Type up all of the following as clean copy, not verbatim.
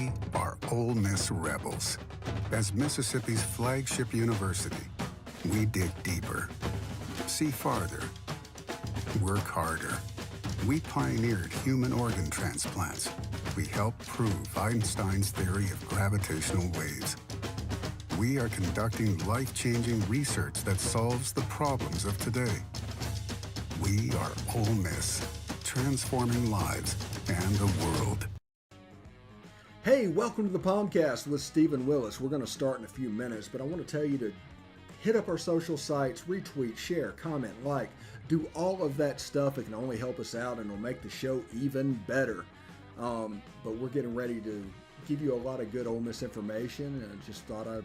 We are Ole Miss Rebels. As Mississippi's flagship university, we dig deeper, see farther, work harder. We pioneered human organ transplants. We helped prove Einstein's theory of gravitational waves. We are conducting life-changing research that solves the problems of today. We are Ole Miss, transforming lives and the world. Hey, welcome to the POMcast with Stephen Willis. We're going to start in a few minutes, but I want to tell you to hit up our social sites, retweet, share, comment, like, do all of that stuff. It can only help us out and it'll make the show even better. But we're getting ready to give you a lot of good Ole Miss information, and I just thought I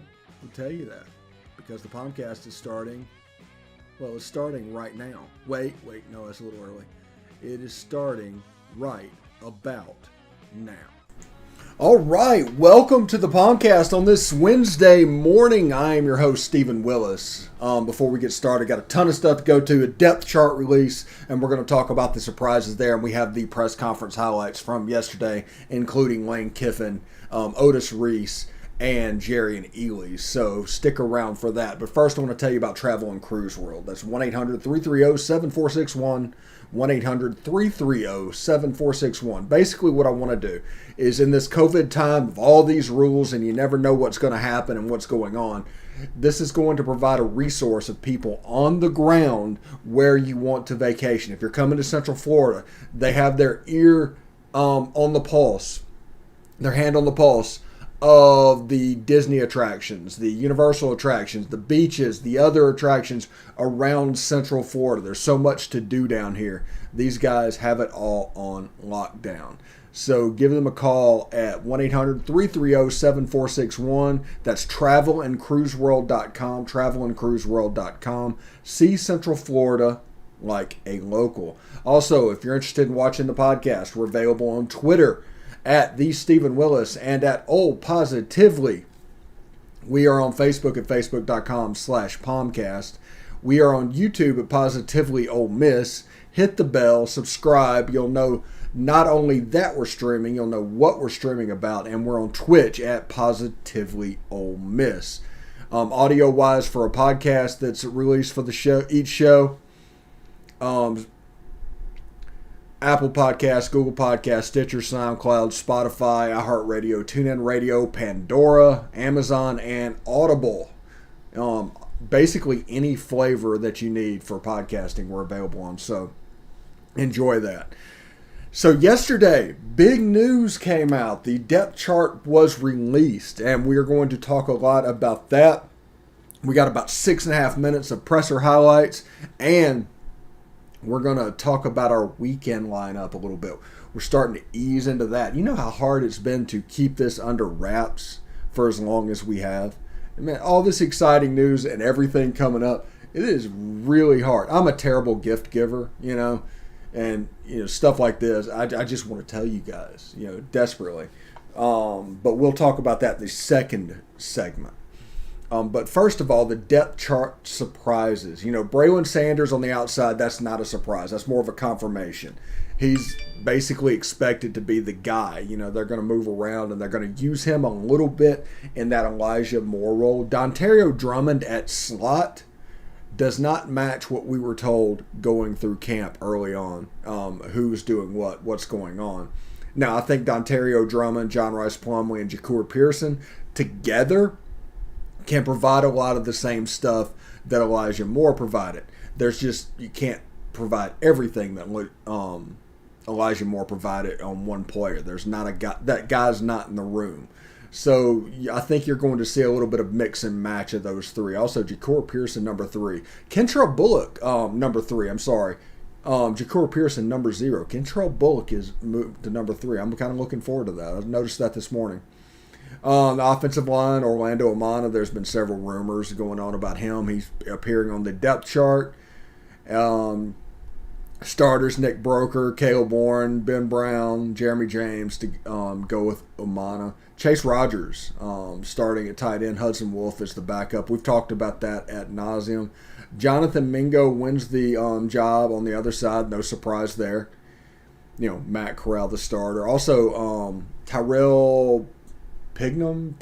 would tell you that because the POMcast is starting. Well, it's starting right now. Wait, no, that's a little early. It is starting right about now. All right, welcome to the POMcast on this Wednesday morning. I am your host, Stephen Willis. Before we get started, got a ton of stuff to go to, a depth chart release, and we're going to talk about the surprises there. And we have the press conference highlights from yesterday, including Lane Kiffin, Otis Reese, and Jerry and Ely. So stick around for that. But first, I want to tell you about Travel and Cruise World. That's 1-800-330-7461. 1-800-330-7461. Basically, what I want to do is in this COVID time of all these rules and you never know what's going to happen and what's going on, this is going to provide a resource of people on the ground where you want to vacation. If you're coming to Central Florida, they have their ear on the pulse, their hand on the pulse of the Disney attractions, the Universal attractions, the beaches, the other attractions around Central Florida. There's so much to do down here. These guys have it all on lockdown. So give them a call at 1-800-330-7461. That's travelandcruiseworld.com, travelandcruiseworld.com. See Central Florida like a local. Also, if you're interested in watching the podcast, we're available on Twitter at the Stephen Willis and at Ole Positively. We are on Facebook at facebook.com/POMcast. We are on YouTube at Positively Ole Miss. Hit the bell, subscribe. You'll know not only that we're streaming, you'll know what we're streaming about, and we're on Twitch at Positively Ole Miss. Audio-wise, for a podcast that's released for the show, each show, Apple Podcasts, Google Podcasts, Stitcher, SoundCloud, Spotify, iHeartRadio, TuneIn Radio, Pandora, Amazon, and Audible. Basically any flavor that you need for podcasting we're available on, so enjoy that. So yesterday, big news came out. The depth chart was released, and we are going to talk a lot about that. We got about 6.5 minutes of presser highlights, and we're going to talk about our weekend lineup a little bit. We're starting to ease into that. You know how hard it's been to keep this under wraps for as long as we have? I mean, all this exciting news and everything coming up, it is really hard. I'm a terrible gift giver, and, stuff like this. I just want to tell you guys, desperately. But we'll talk about that in the second segment. But first of all, the depth chart surprises. Braylon Sanders on the outside, that's not a surprise. That's more of a confirmation. He's basically expected to be the guy. They're going to move around and they're going to use him a little bit in that Elijah Moore role. Dontario Drummond at slot does not match what we were told going through camp early on. Who's doing what's going on. Now, I think Dontario Drummond, John Rice Plumlee, and Jacour Pearson together can provide a lot of the same stuff that Elijah Moore provided. You can't provide everything that Elijah Moore provided on one player. There's not a guy, that guy's not in the room. So I think you're going to see a little bit of mix and match of those three. Also, Jacour Pearson, number 3. Kentrell Bullock, number 3. I'm sorry. Jacour Pearson, number 0. Kentrell Bullock is moved to number 3. I'm kind of looking forward to that. I noticed that this morning. The offensive line, Orlando Amana, there's been several rumors going on about him. He's appearing on the depth chart. Starters, Nick Broker, Caleb Warren, Ben Brown, Jeremy James to go with Amana. Chase Rogers starting at tight end. Hudson Wolf is the backup. We've talked about that ad nauseum. Jonathan Mingo wins the job on the other side. No surprise there. Matt Corral, the starter. Also, Tyrell Pigram.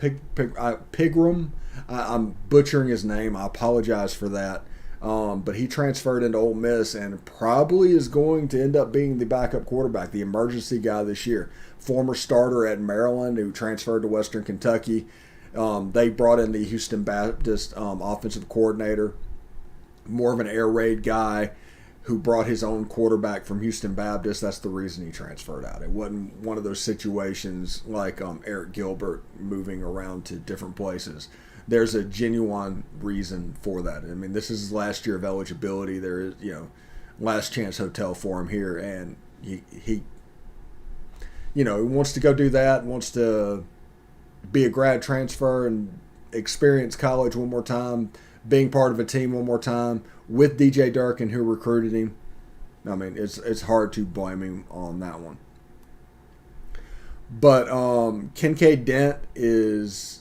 I'm butchering his name. I apologize for that. But he transferred into Ole Miss and probably is going to end up being the backup quarterback, the emergency guy this year. Former starter at Maryland who transferred to Western Kentucky. They brought in the Houston Baptist offensive coordinator, more of an air raid guy who brought his own quarterback from Houston Baptist. That's the reason he transferred out. It wasn't one of those situations like Eric Gilbert moving around to different places. There's a genuine reason for that. I mean, this is his last year of eligibility. There is, last chance hotel for him here, and he wants to go do that, wants to be a grad transfer and experience college one more time, being part of a team one more time with DJ Durkin, who recruited him. I mean, it's hard to blame him on that one. But Kincaid Dent is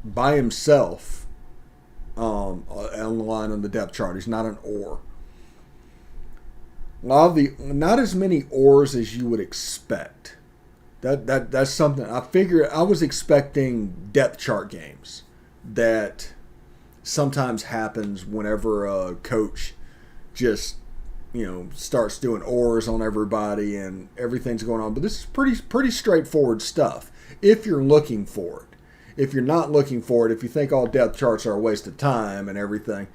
by himself on the line on the depth chart. He's not an or. Not as many ors as you would expect. That's something I figured. I was expecting depth chart games that sometimes happens whenever a coach just starts doing ors on everybody and everything's going on. But this is pretty straightforward stuff if you're looking for it. If you're not looking for it, if you think all depth charts are a waste of time and everything,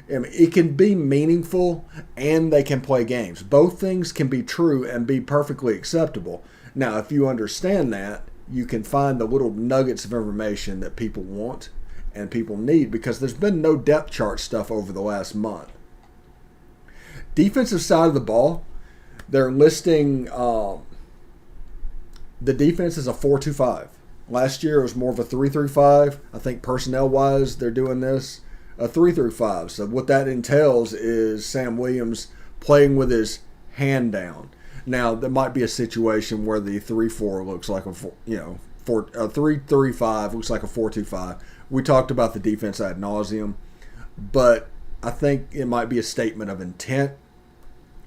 I mean, it can be meaningful and they can play games. Both things can be true and be perfectly acceptable. Now, if you understand that, you can find the little nuggets of information that people want and people need, because there's been no depth chart stuff over the last month. Defensive side of the ball, they're listing the defense as a 4-2-5. Last year it was more of a 3-3-5. I think personnel-wise they're doing this a 3-3-5. So what that entails is Sam Williams playing with his hand down. Now there might be a situation where the 3-4 looks like a 3-3-5 looks like a 4-2-5. We talked about the defense ad nauseum, but I think it might be a statement of intent.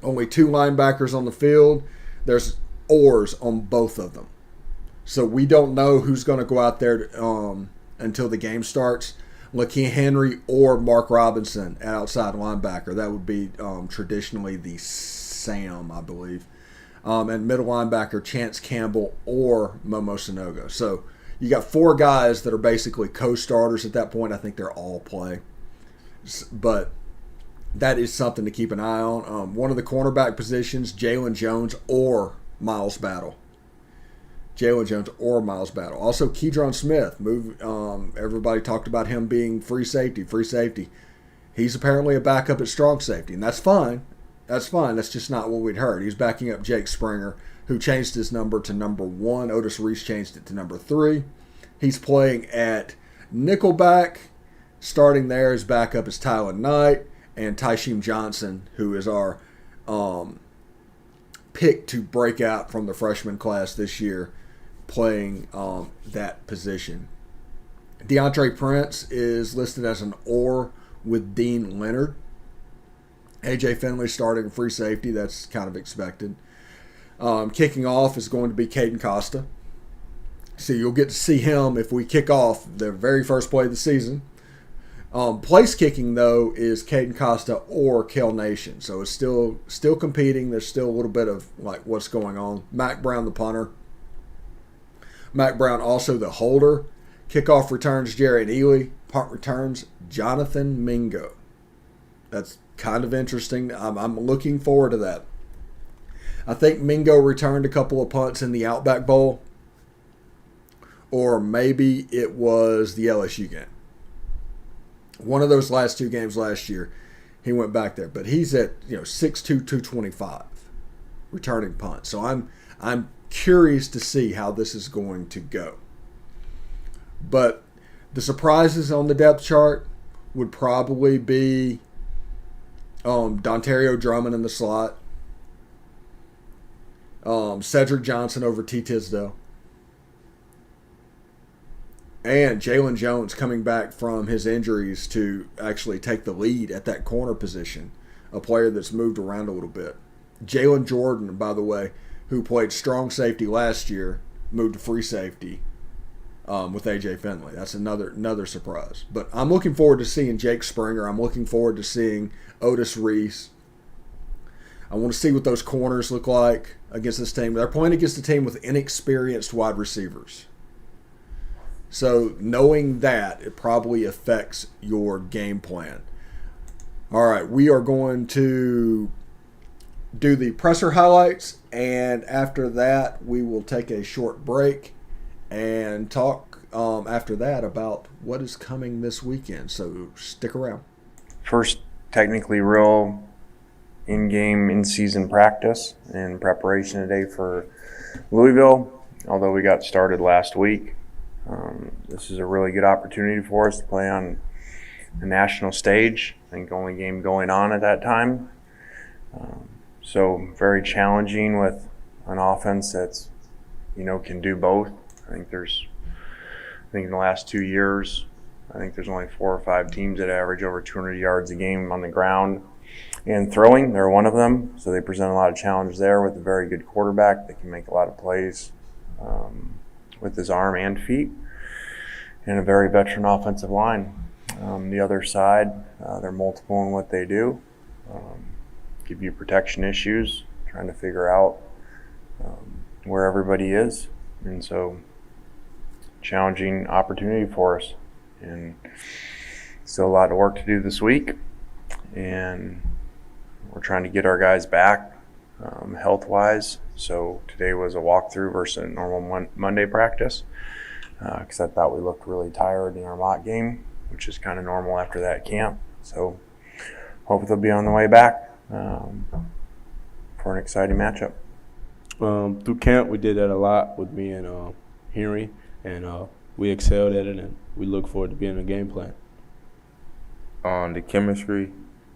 Only 2 linebackers on the field. There's ors on both of them. So we don't know who's going to go out there until the game starts. Lakeem Henry or Mark Robinson at outside linebacker. That would be traditionally the Sam, I believe. And middle linebacker Chance Campbell or Momo Sanogo. So you got 4 guys that are basically co-starters at that point. I think they're all play. But that is something to keep an eye on. One of the cornerback positions, Jalen Jones or Miles Battle. Jalen Jones or Miles Battle. Also, Keydron Smith. Everybody talked about him being free safety. He's apparently a backup at strong safety, and that's fine. That's just not what we'd heard. He's backing up Jake Springer, who changed his number to number 1. Otis Reese changed it to number 3. He's playing at nickelback. Starting there, his backup is Tyler Knight and Tysheem Johnson, who is our pick to break out from the freshman class this year, playing that position. DeAndre Prince is listed as an or with Dean Leonard. AJ Finley starting free safety. That's kind of expected. Kicking off is going to be Caden Costa. So you'll get to see him if we kick off the very first play of the season. Place kicking, though, is Caden Costa or Kel Nation. So it's still competing. There's still a little bit of like what's going on. Mac Brown, the punter. Mac Brown also the holder. Kickoff returns Jared Ely. Punt returns Jonathan Mingo. That's kind of interesting. I'm looking forward to that. I think Mingo returned a couple of punts in the Outback Bowl. Or maybe it was the LSU game. One of those last 2 games last year, he went back there. But he's at 6'2", 225 returning punt. So I'm curious to see how this is going to go. But the surprises on the depth chart would probably be Dontario Drummond in the slot, Cedric Johnson over T. Tisdale, and Jalen Jones coming back from his injuries to actually take the lead at that corner position, a player that's moved around a little bit. Jalen Jordan, by the way, who played strong safety last year, moved to free safety with A.J. Finley. That's another surprise. But I'm looking forward to seeing Jake Springer. I'm looking forward to seeing Otis Reese. I want to see what those corners look like against this team. They're playing against a team with inexperienced wide receivers. So knowing that, it probably affects your game plan. All right, we are going to do the presser highlights, and after that, we will take a short break and talk after that about what is coming this weekend. So stick around. First, technically real in-game, in-season practice and preparation today for Louisville, although we got started last week. This is a really good opportunity for us to play on the national stage. I think the only game going on at that time. So very challenging with an offense that's, can do both. I think in the last 2 years, I think there's only 4 or 5 teams that average over 200 yards a game on the ground and throwing. They're one of them. So they present a lot of challenge there with a very good quarterback that can make a lot of plays with his arm and feet, and a very veteran offensive line. The other side, they're multiple in what they do. Give you protection issues, trying to figure out where everybody is. And so, challenging opportunity for us. And still a lot of work to do this week. And we're trying to get our guys back health-wise. So today was a walkthrough versus a normal Monday practice, because I thought we looked really tired in our mock game, which is kind of normal after that camp. So hope they'll be on the way back for an exciting matchup. Through camp, we did that a lot with me and Henry, and we excelled at it, and we look forward to being in a game plan. The chemistry,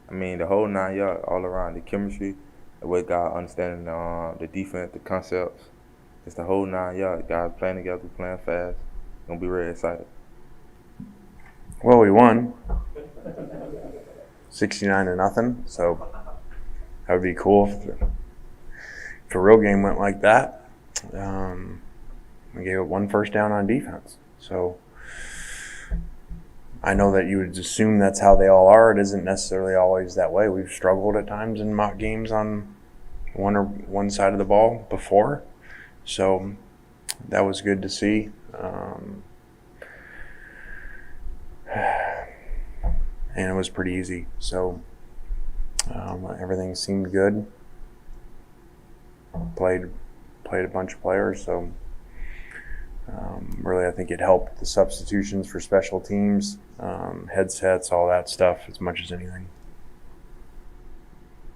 the whole 9 yards all around, the chemistry, the way God understanding the defense, the concepts, it's the whole 9 yards. Guys playing together, playing fast. Gonna be really excited. Well, we won 69-0, so that would be cool if a real game went like that. We gave up 1 first down on defense. So I know that you would assume that's how they all are. It isn't necessarily always that way. We've struggled at times in mock games on one side of the ball before. So that was good to see. And it was pretty easy. So everything seemed good. Played a bunch of players. So really, I think it helped the substitutions for special teams, headsets, all that stuff as much as anything.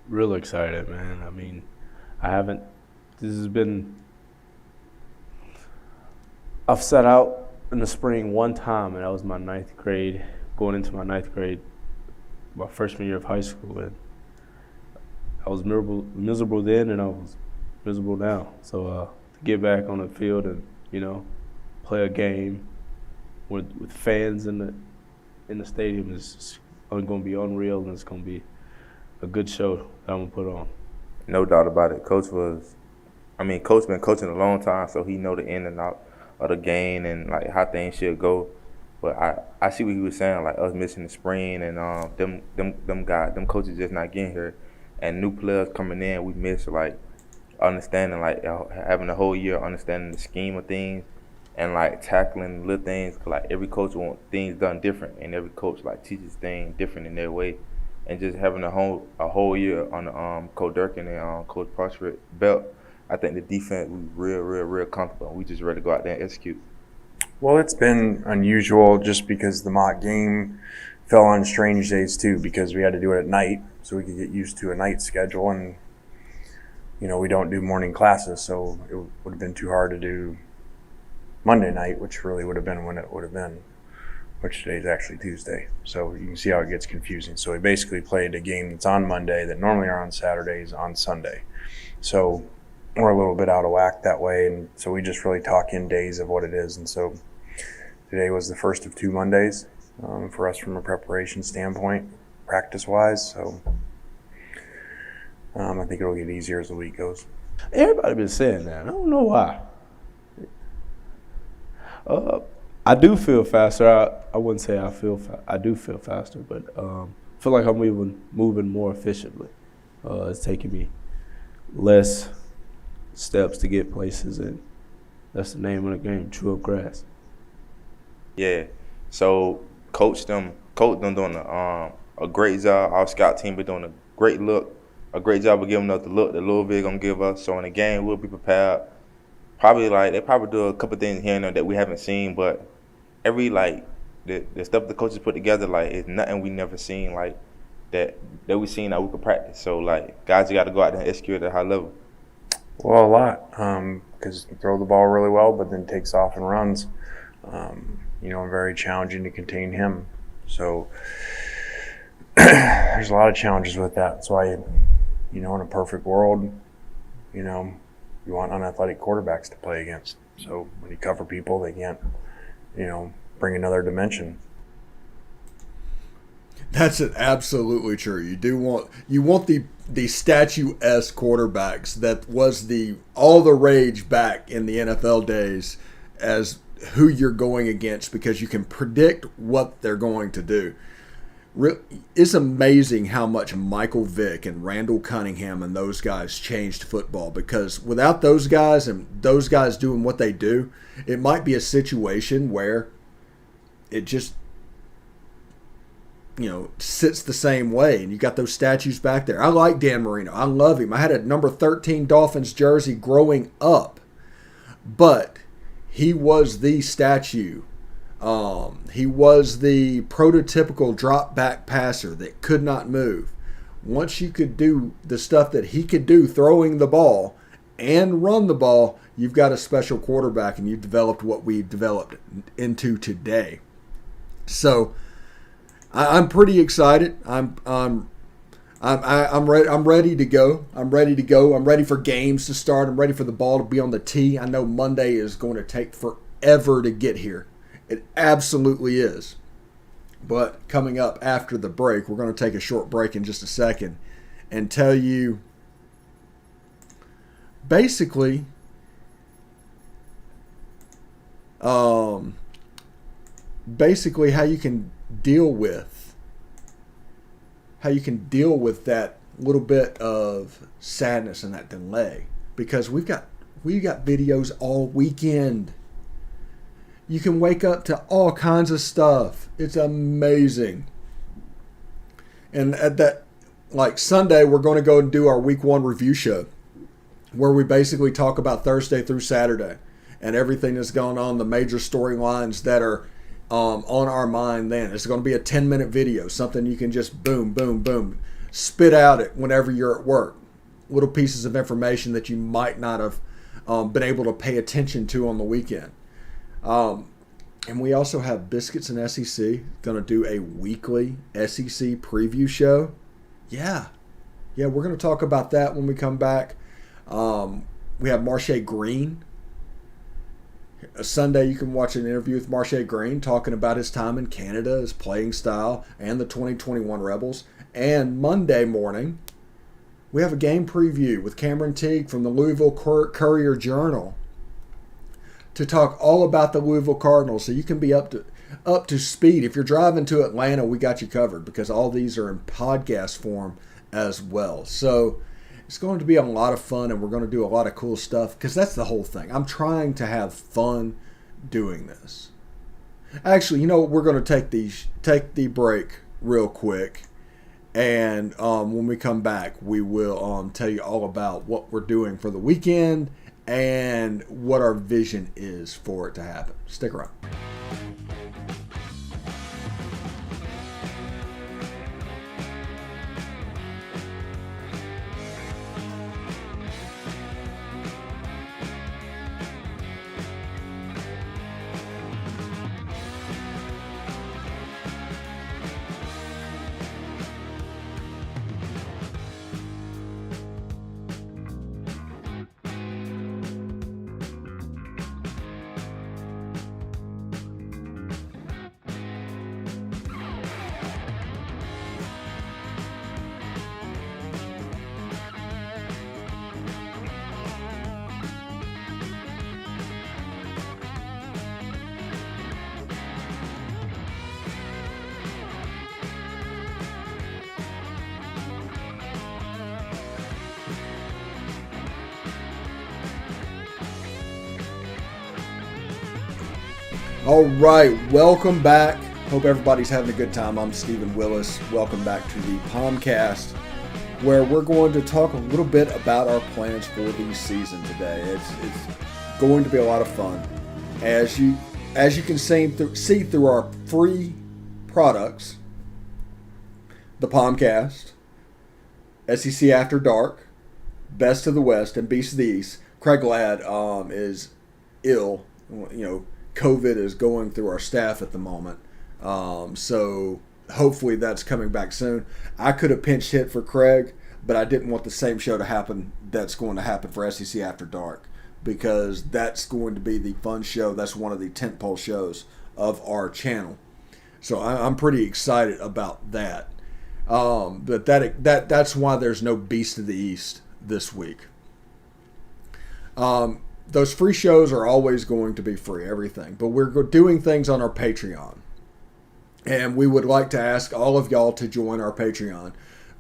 Real excited, man. I've set out in the spring one time, and that was my 9th grade, going into my 9th grade, my freshman year of high school. And I was miserable then, and I was miserable now. So to get back on the field and, play a game with fans in the stadium is going to be unreal, and it's going to be a good show that I'm going to put on. No doubt about it. Coach been coaching a long time, so he know the in and out of the game and like how things should go. But I see what he was saying, like us missing the spring and them coaches just not getting here, and new players coming in. We miss like understanding, like having a whole year understanding the scheme of things and like tackling little things. 'Cause like every coach wants things done different, and every coach like teaches things different in their way. And just having a whole year on the Coach Durkin and Coach Prosper belt, I think the defense we real comfortable. We just ready to go out there and execute. Well, it's been unusual just because the mock game fell on strange days too, because we had to do it at night so we could get used to a night schedule, and we don't do morning classes, so it would have been too hard to do Monday night, which really would have been when it would have been, which today is actually Tuesday. So you can see how it gets confusing. So we basically played a game that's on Monday that normally are on Saturdays on Sunday. So we're a little bit out of whack that way, and so we just really talk in days of what it is. And so today was the first of 2 Mondays for us from a preparation standpoint, practice-wise. So I think it'll get easier as the week goes. Everybody been saying that. I don't know why. I do feel faster. I wouldn't say I do feel faster, but I feel like I'm moving more efficiently. It's taking me less steps to get places, and that's the name of the game, chew up grass. Yeah. So coach them doing a great job. Our scout team been doing a great job of giving us the look that Louisville gonna give us. So in the game, we'll be prepared. They probably do a couple things here and there that we haven't seen, but every the stuff the coaches put together, it's nothing we never seen that we seen that we could practice. So guys, you got to go out there and execute at a high level. Well, a lot, because you throw the ball really well, but then takes off and runs. Very challenging to contain him. So there's a lot of challenges with that. That's why, in a perfect world, you want unathletic quarterbacks to play against. So when you cover people, they can't, bring another dimension. That's absolutely true. You want the statuesque quarterbacks that was all the rage back in the NFL days as who you're going against, because you can predict what they're going to do. It's amazing how much Michael Vick and Randall Cunningham and those guys changed football, because without those guys and those guys doing what they do, it might be a situation where it just sits the same way, and you got those statues back there. I like Dan Marino. I love him. I had a number 13 Dolphins jersey growing up, but he was the statue. He was the prototypical drop back passer that could not move. Once you could do the stuff that he could do, throwing the ball and run the ball, you've got a special quarterback, and you've developed what we've developed into today. So I'm pretty excited. I'm ready to go. I'm ready to go. I'm ready for games to start. I'm ready for the ball to be on the tee. I know Monday is going to take forever to get here. It absolutely is. But coming up after the break, we're going to take a short break in just a second and tell you basically how you can deal with that little bit of sadness and that delay, because we got videos all weekend. You can wake up to all kinds of stuff. It's amazing. And at that, Sunday, we're going to go and do our week 1 review show, where we basically talk about Thursday through Saturday and everything that's going on, the major storylines that are on our mind then. It's going to be a 10-minute video, something you can just boom, boom, boom, spit out it whenever you're at work. Little pieces of information that you might not have been able to pay attention to on the weekend. And we also have Biscuits and SEC going to do a weekly SEC preview show. Yeah, we're going to talk about that when we come back. We have Marshae Green. Sunday, you can watch an interview with Marshae Green talking about his time in Canada, his playing style, and the 2021 Rebels. And Monday morning, we have a game preview with Cameron Teague from the Louisville Courier-Journal to talk all about the Louisville Cardinals, so you can be up to speed. If you're driving to Atlanta, we got you covered, because all these are in podcast form as well. So it's going to be a lot of fun, and we're going to do a lot of cool stuff, because that's the whole thing. I'm trying to have fun doing this. Actually, we're going to take the break real quick, and when we come back, we will tell you all about what we're doing for the weekend and what our vision is for it to happen. Stick around. All right, welcome back. Hope everybody's having a good time. I'm Stephen Willis. Welcome back to the POMcast, where we're going to talk a little bit about our plans for the season today. It's going to be a lot of fun. As you can see through our free products, the POMcast, SEC After Dark, Best of the West, and Beast of the East. Craig Ladd is ill. COVID is going through our staff at the moment. So hopefully that's coming back soon. I could have pinch hit for Craig, but I didn't want the same show to happen that's going to happen for SEC After Dark, because that's going to be the fun show. That's one of the tentpole shows of our channel. So I'm pretty excited about that. But that's why there's no Beast of the East this week. Those free shows are always going to be free, everything. But we're doing things on our Patreon. And we would like to ask all of y'all to join our Patreon,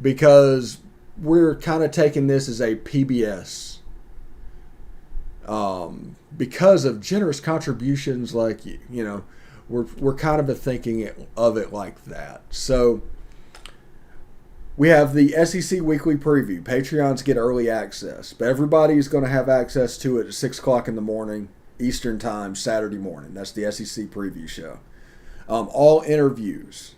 because we're kind of taking this as a PBS. Because of generous contributions like we're kind of thinking of it like that. So we have the SEC Weekly Preview. Patreons get early access, but everybody's going to have access to it at 6 o'clock in the morning, Eastern Time, Saturday morning. That's the SEC Preview show. All interviews,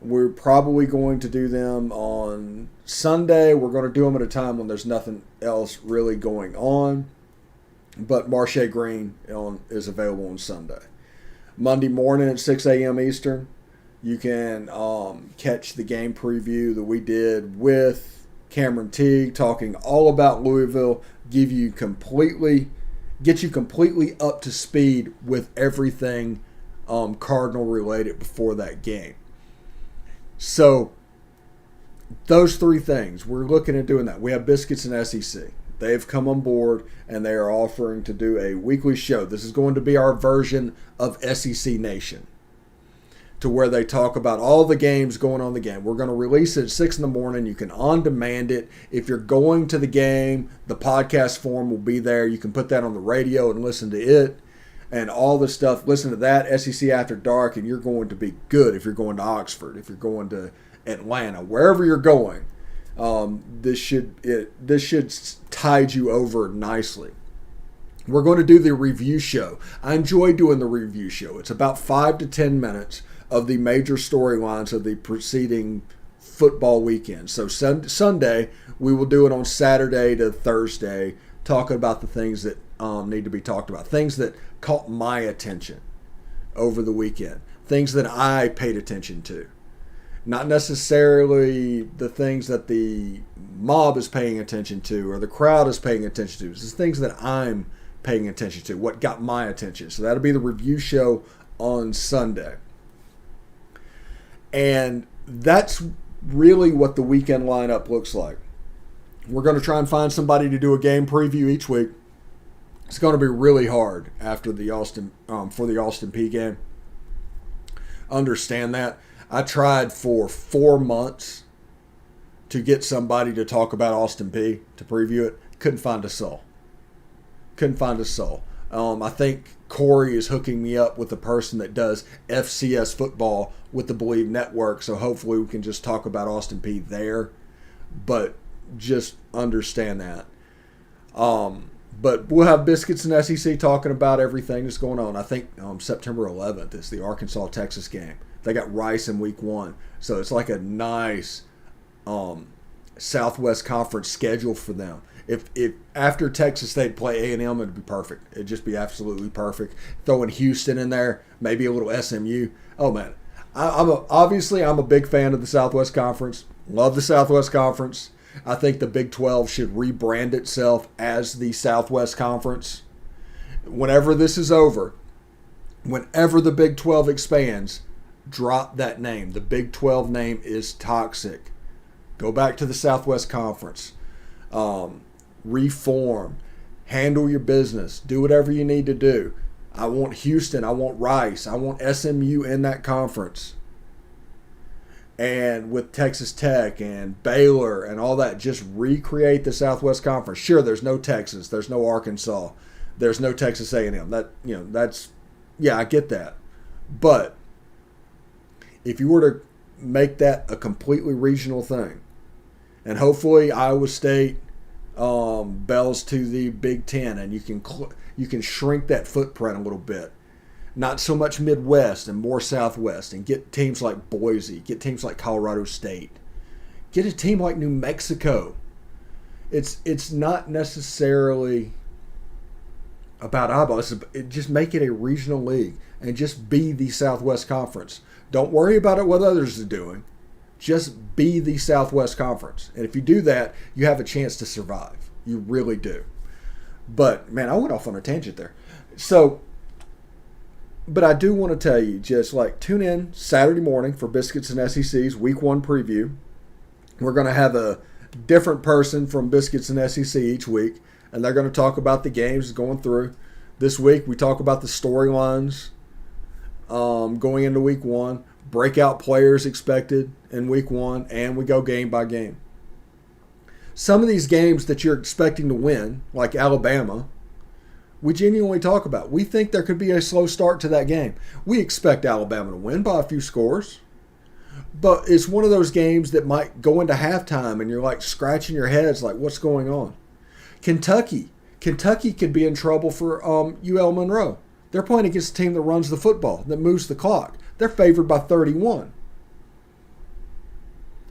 we're probably going to do them on Sunday. We're going to do them at a time when there's nothing else really going on. But Marche Green is available on Sunday. Monday morning at 6 a.m. Eastern, you can catch the game preview that we did with Cameron Teague, talking all about Louisville, get you completely up to speed with everything Cardinal related before that game. So those three things, we're looking at doing that. We have Biscuits and SEC. They've come on board and they are offering to do a weekly show. This is going to be our version of SEC Nation, to where they talk about all the games going on in the game. We're going to release it at 6 in the morning. You can on-demand it. If you're going to the game, the podcast form will be there. You can put that on the radio and listen to it and all the stuff. Listen to that, SEC After Dark, and you're going to be good if you're going to Oxford, if you're going to Atlanta, wherever you're going. This should tide you over nicely. We're going to do the review show. I enjoy doing the review show. It's about 5 to 10 minutes of the major storylines of the preceding football weekend. So Sunday, we will do it on Saturday to Thursday, talking about the things that need to be talked about, things that caught my attention over the weekend, things that I paid attention to. Not necessarily the things that the mob is paying attention to or the crowd is paying attention to. It's the things that I'm paying attention to, what got my attention. So that'll be the review show on Sunday. And that's really what the weekend lineup looks like. We're going to try and find somebody to do a game preview each week. It's going to be really hard after the for the Austin Peay game. Understand that. I tried for 4 months to get somebody to talk about Austin Peay, to preview it. Couldn't find a soul. I think Corey is hooking me up with a person that does FCS football with the Believe Network, so hopefully we can just talk about Austin Peay there. But just understand that. But we'll have Biscuits and SEC talking about everything that's going on. I think September 11th is the Arkansas-Texas game. They got Rice in week 1. So it's like a nice Southwest Conference schedule for them. If after Texas they'd play A&M, it'd be perfect. It'd just be absolutely perfect. Throwing Houston in there, maybe a little SMU. Oh, man. I'm a big fan of the Southwest Conference. Love the Southwest Conference. I think the Big 12 should rebrand itself as the Southwest Conference. Whenever this is over, whenever the Big 12 expands, drop that name. The Big 12 name is toxic. Go back to the Southwest Conference. Reform. Handle your business. Do whatever you need to do. I want Houston. I want Rice. I want SMU in that conference. And with Texas Tech and Baylor and all that, just recreate the Southwest Conference. Sure, there's no Texas. There's no Arkansas. There's no Texas A&M. I get that. But if you were to make that a completely regional thing, and hopefully Iowa State bells to the Big Ten, and you can shrink that footprint a little bit. Not so much Midwest and more Southwest, and get teams like Boise, get teams like Colorado State, get a team like New Mexico. It's not necessarily about eyeballs. Just make it a regional league and just be the Southwest Conference. Don't worry about what others are doing. Just be the Southwest Conference. And if you do that, you have a chance to survive. You really do. But, man, I went off on a tangent there. So, but I do want to tell you, just like tune in Saturday morning for Biscuits and SEC's Week 1 preview. We're going to have a different person from Biscuits and SEC each week, and they're going to talk about the games going through. This week, we talk about the storylines going into Week 1, breakout players expected in Week 1, and we go game by game. Some of these games that you're expecting to win, like Alabama, we genuinely talk about. We think there could be a slow start to that game. We expect Alabama to win by a few scores. But it's one of those games that might go into halftime and you're like scratching your heads like, what's going on? Kentucky could be in trouble for UL Monroe. They're playing against a team that runs the football, that moves the clock. They're favored by 31.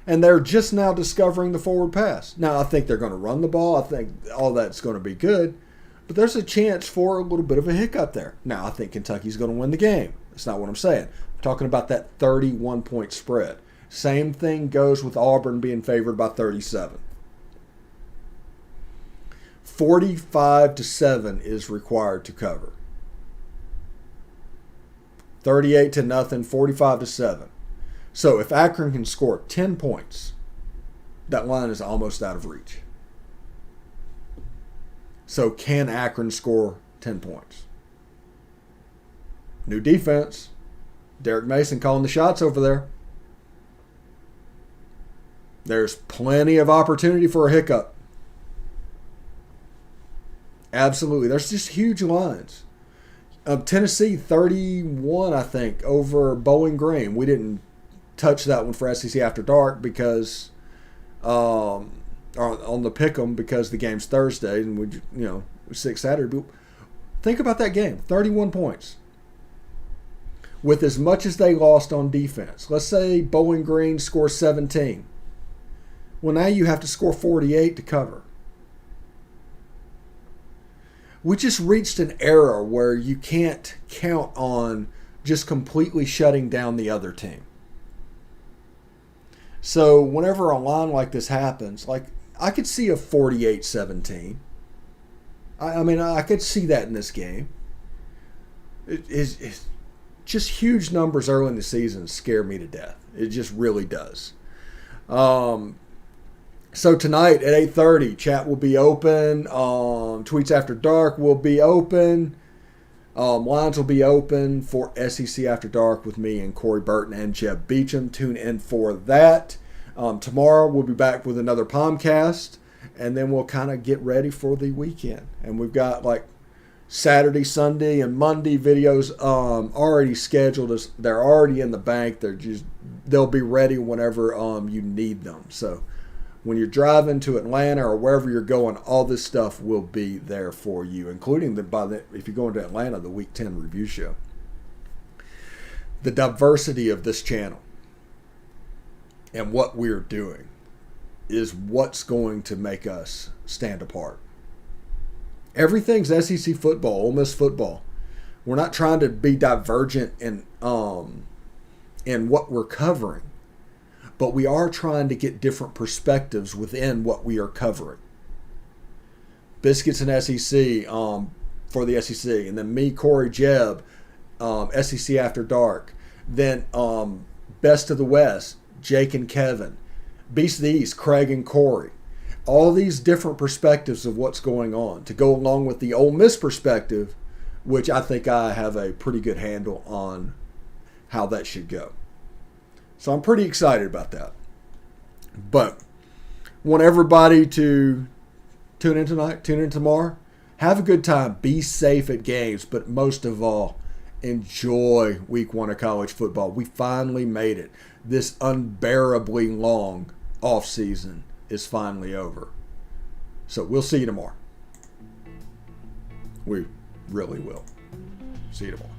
And they're just now discovering the forward pass. Now, I think they're going to run the ball. I think all that's going to be good. But there's a chance for a little bit of a hiccup there. Now, I think Kentucky's going to win the game. That's not what I'm saying. I'm talking about that 31-point spread. Same thing goes with Auburn being favored by 37. 45-7 is required to cover. 38-0, 45-7. So if Akron can score 10 points, that line is almost out of reach. So can Akron score 10 points? New defense. Derek Mason calling the shots over there. There's plenty of opportunity for a hiccup. Absolutely. There's just huge lines. Tennessee 31, I think, over Bowling Green. We didn't touch that one for SEC After Dark because on the pick'em because the game's Thursday and we 6 Saturday. But think about that game. 31 points. With as much as they lost on defense. Let's say Bowling Green scores 17. Well, now you have to score 48 to cover. We just reached an era where you can't count on just completely shutting down the other team. So whenever a line like this happens, like I could see a 48-17. I mean, I could see that in this game. It's just huge numbers early in the season scare me to death. It just really does. So tonight at 8:30, chat will be open. Tweets After Dark will be open. Lines will be open for SEC After Dark with me and Corey Burton and Jeb Beecham. Tune in for that. Tomorrow we'll be back with another POMcast, and then we'll kind of get ready for the weekend. And we've got like Saturday, Sunday, and Monday videos already scheduled. They're already in the bank. They'll be ready whenever you need them. So when you're driving to Atlanta or wherever you're going, all this stuff will be there for you, including if you're going to Atlanta, the Week 10 review show. The diversity of this channel and what we're doing is what's going to make us stand apart. Everything's SEC football, Ole Miss football. We're not trying to be divergent in what we're covering. But we are trying to get different perspectives within what we are covering. Biscuits and SEC for the SEC. And then me, Corey, Jeb, SEC After Dark. Then Best of the West, Jake and Kevin. Beast of the East, Craig and Corey. All these different perspectives of what's going on to go along with the Ole Miss perspective, which I think I have a pretty good handle on how that should go. So I'm pretty excited about that. But want everybody to tune in tonight, tune in tomorrow. Have a good time. Be safe at games. But most of all, enjoy week 1 of college football. We finally made it. This unbearably long off season is finally over. So we'll see you tomorrow. We really will. See you tomorrow.